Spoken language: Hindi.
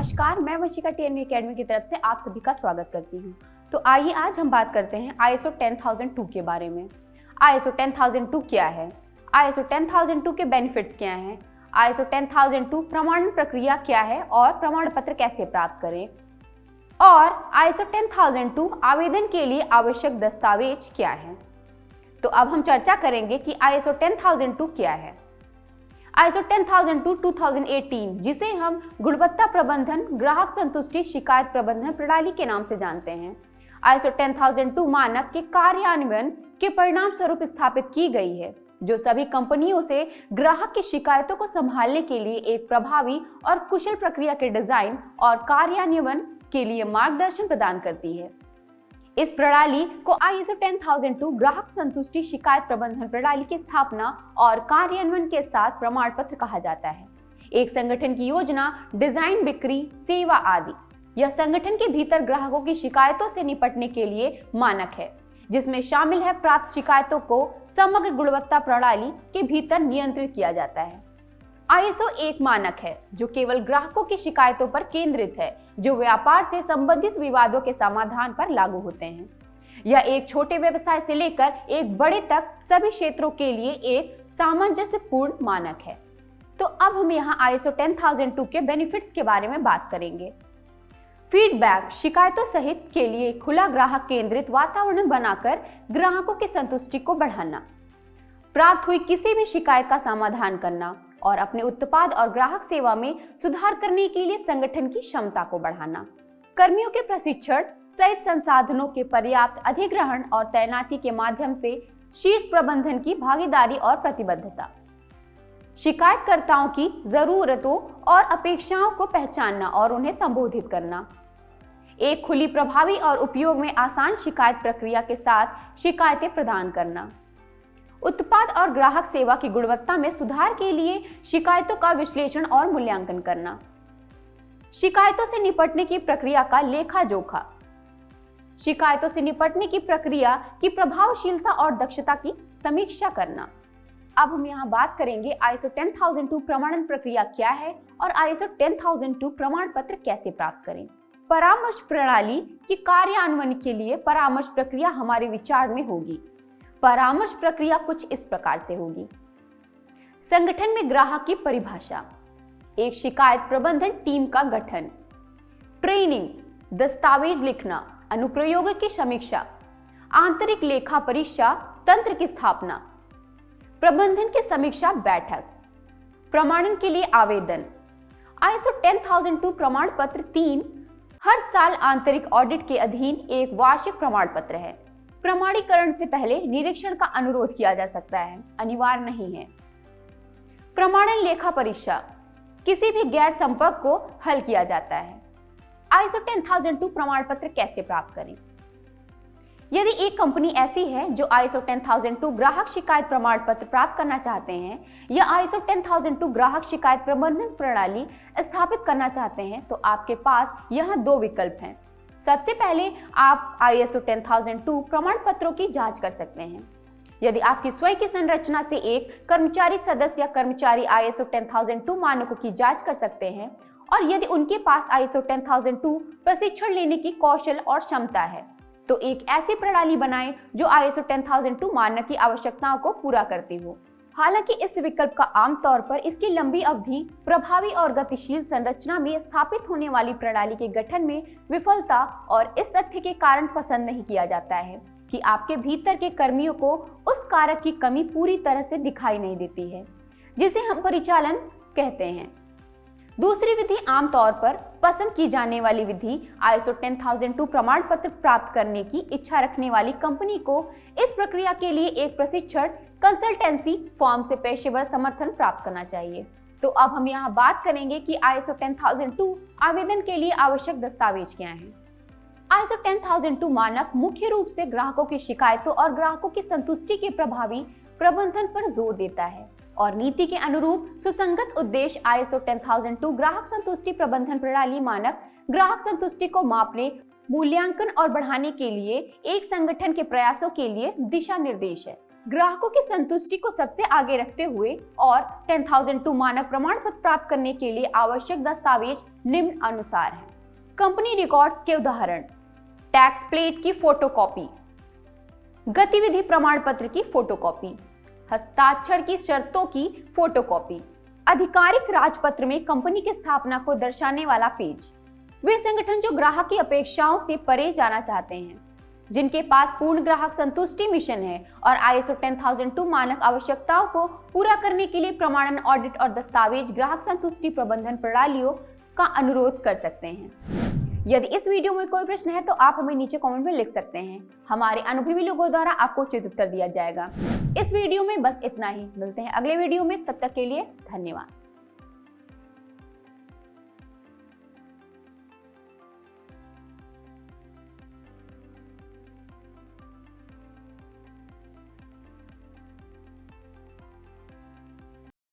नमस्कार, मैं वंशिका टीएनवी एकेडमी की तरफ से आप सभी का स्वागत करती हूँ। तो आइए आज हम बात करते हैं ISO 10002 के बारे में। ISO 10002 क्या है? ISO 10002 के बेनिफिट्स क्या हैं? ISO 10002 प्रमाणन प्रक्रिया क्या है और प्रमाण पत्र कैसे प्राप्त करें? और ISO 10002 आवेदन के लिए आवश्यक दस्तावेज क्या है? तो अब हम चर्चा करेंगे कि ISO 10002 क्या है। ISO 10002 2018, जिसे हम गुणवत्ता प्रबंधन ग्राहक संतुष्टि शिकायत प्रबंधन प्रणाली के नाम से जानते हैं, ISO 10002 मानक के कार्यान्वयन के परिणाम स्वरूप स्थापित की गई है, जो सभी कंपनियों से ग्राहक की शिकायतों को संभालने के लिए एक प्रभावी और कुशल प्रक्रिया के डिजाइन और कार्यान्वयन के लिए मार्गदर्शन प्रदान करती है। इस प्रणाली को ISO 10002 ग्राहक संतुष्टि शिकायत प्रबंधन प्रणाली की स्थापना और कार्यान्वयन के साथ प्रमाण पत्र कहा जाता है। एक संगठन की योजना, डिजाइन, बिक्री, सेवा आदि यह संगठन के भीतर ग्राहकों की शिकायतों से निपटने के लिए मानक है, जिसमें शामिल है प्राप्त शिकायतों को समग्र गुणवत्ता प्रणाली के भीतर नियंत्रित किया जाता है। ISO एक मानक है जो केवल ग्राहकों की शिकायतों पर केंद्रित है, जो व्यापार से संबंधित विवादों के समाधान पर लागू होते हैं। यह एक छोटे व्यवसाय से लेकर एक बड़े तक सभी क्षेत्रों के लिए एक सामंजस्यपूर्ण मानक है। तो अब हम यहाँ ISO 10002 के बेनिफिट्स के बारे में बात करेंगे। फीडबैक, शिकायतों सहित के लिए खुला ग्राहक केंद्रित वातावरण बनाकर ग्राहकों की संतुष्टि को बढ़ाना, प्राप्त हुई किसी भी शिकायत का समाधान करना और अपने उत्पाद और ग्राहक सेवा में सुधार करने के लिए संगठन की क्षमता को बढ़ाना, कर्मियों के प्रशिक्षण सहित संसाधनों के पर्याप्त अधिग्रहण और तैनाती के माध्यम से शीर्ष प्रबंधन की भागीदारी और प्रतिबद्धता, शिकायतकर्ताओं की जरूरतों और अपेक्षाओं को पहचानना और उन्हें संबोधित करना, एक खुली, प्रभावी और उपयोग में आसान शिकायत प्रक्रिया के साथ शिकायतें प्रदान करना, उत्पाद और ग्राहक सेवा की गुणवत्ता में सुधार के लिए शिकायतों का विश्लेषण और मूल्यांकन करना, शिकायतों से निपटने की प्रक्रिया का लेखा जोखा, शिकायतों से निपटने की प्रक्रिया की प्रभावशीलता और दक्षता की समीक्षा करना। अब हम यहाँ बात करेंगे ISO 10002 प्रमाणन प्रक्रिया क्या है और ISO 10002 प्रमाण पत्र कैसे प्राप्त करें। परामर्श प्रणाली की कार्यान्वयन के लिए परामर्श प्रक्रिया हमारे विचार में होगी। परामर्श प्रक्रिया कुछ इस प्रकार से होगी। संगठन में ग्राहक की परिभाषा, एक शिकायत प्रबंधन टीम का गठन, ट्रेनिंग, दस्तावेज लिखना, अनुप्रयोगों की समीक्षा, आंतरिक लेखा परीक्षा तंत्र की स्थापना, प्रबंधन की समीक्षा बैठक, प्रमाणन के लिए आवेदन। ISO 10002 प्रमाण पत्र 3 हर साल आंतरिक ऑडिट के अधीन एक वार्षिक प्रमाण पत्र है। प्रमाणीकरण से पहले निरीक्षण का अनुरोध किया जा सकता है, अनिवार्य नहीं है। प्रमाणन लेखा परीक्षा, किसी भी गैर संपर्क को हल किया जाता है। ISO 10002 प्रमाण पत्र कैसे प्राप्त करें? यदि एक कंपनी ऐसी है जो ISO 10002 ग्राहक शिकायत प्रमाण पत्र प्राप्त करना चाहते हैं या ISO 10002 ग्राहक शिकायत प्रबंधन प्रणाली स्थापित करना चाहते हैं, तो आपके पास यहाँ दो विकल्प हैं। सबसे पहले आप ISO 10002 प्रमाण पत्रों की जांच कर सकते हैं। यदि आपकी स्वयं की संरचना से एक कर्मचारी सदस्य या कर्मचारी ISO 10002 मानकों की जांच कर सकते हैं और यदि उनके पास ISO 10002 प्रशिक्षण लेने की कौशल और क्षमता है, तो एक ऐसी प्रणाली बनाएं जो ISO 10002 मानक की आवश्यकताओं को पूरा करती हो। हालांकि इस विकल्प का आमतौर पर इसकी लंबी अवधि, प्रभावी और गतिशील संरचना में स्थापित होने वाली प्रणाली के गठन में विफलता और इस तथ्य के कारण पसंद नहीं किया जाता है कि आपके भीतर के कर्मियों को उस कारक की कमी पूरी तरह से दिखाई नहीं देती है जिसे हम परिचालन कहते हैं। दूसरी विधि, आमतौर पर पसंद की जाने वाली विधि, ISO 10002 प्रमाण पत्र प्राप्त करने की इच्छा रखने वाली कंपनी को इस प्रक्रिया के लिए एक प्रशिक्षण कंसल्टेंसी फर्म से पेशेवर समर्थन प्राप्त करना चाहिए। तो अब हम यहाँ बात करेंगे कि ISO 10002 आवेदन के लिए आवश्यक दस्तावेज क्या हैं। ISO 10002 मानक मुख्य रूप से ग्राहकों की शिकायतों और ग्राहकों की संतुष्टि के प्रभावी प्रबंधन पर जोर देता है और नीति के अनुरूप सुसंगत उद्देश्य ISO 10002 ग्राहक संतुष्टि प्रबंधन प्रणाली मानक ग्राहक संतुष्टि को मापने, मूल्यांकन और बढ़ाने के लिए एक संगठन के प्रयासों के लिए दिशा निर्देश है। ग्राहकों की संतुष्टि को सबसे आगे रखते हुए और 10002 मानक प्रमाण पत्र प्राप्त करने के लिए आवश्यक दस्तावेज निम्न अनुसार हैं। कंपनी रिकॉर्ड्स के उदाहरण: टैक्स प्लेट की फोटोकॉपी, गतिविधि प्रमाण पत्र की फोटोकॉपी, हस्ताक्षर की शर्तों की फोटोकॉपी, आधिकारिक राजपत्र में कंपनी की स्थापना को दर्शाने वाला पेज। वे संगठन जो ग्राहक की अपेक्षाओं से परे जाना चाहते हैं, जिनके पास पूर्ण ग्राहक संतुष्टि मिशन है और ISO 10002 मानक आवश्यकताओं को पूरा करने के लिए प्रमाणन, ऑडिट और दस्तावेज ग्राहक संतुष्टि प्रबंधन प्रणालियों का अनुरोध कर सकते हैं। यदि इस वीडियो में कोई प्रश्न है तो आप हमें नीचे कमेंट में लिख सकते हैं। हमारे अनुभवी लोगों द्वारा आपको उचित उत्तर दिया जाएगा। इस वीडियो में बस इतना ही। मिलते हैं अगले वीडियो में, तब तक के लिए धन्यवाद।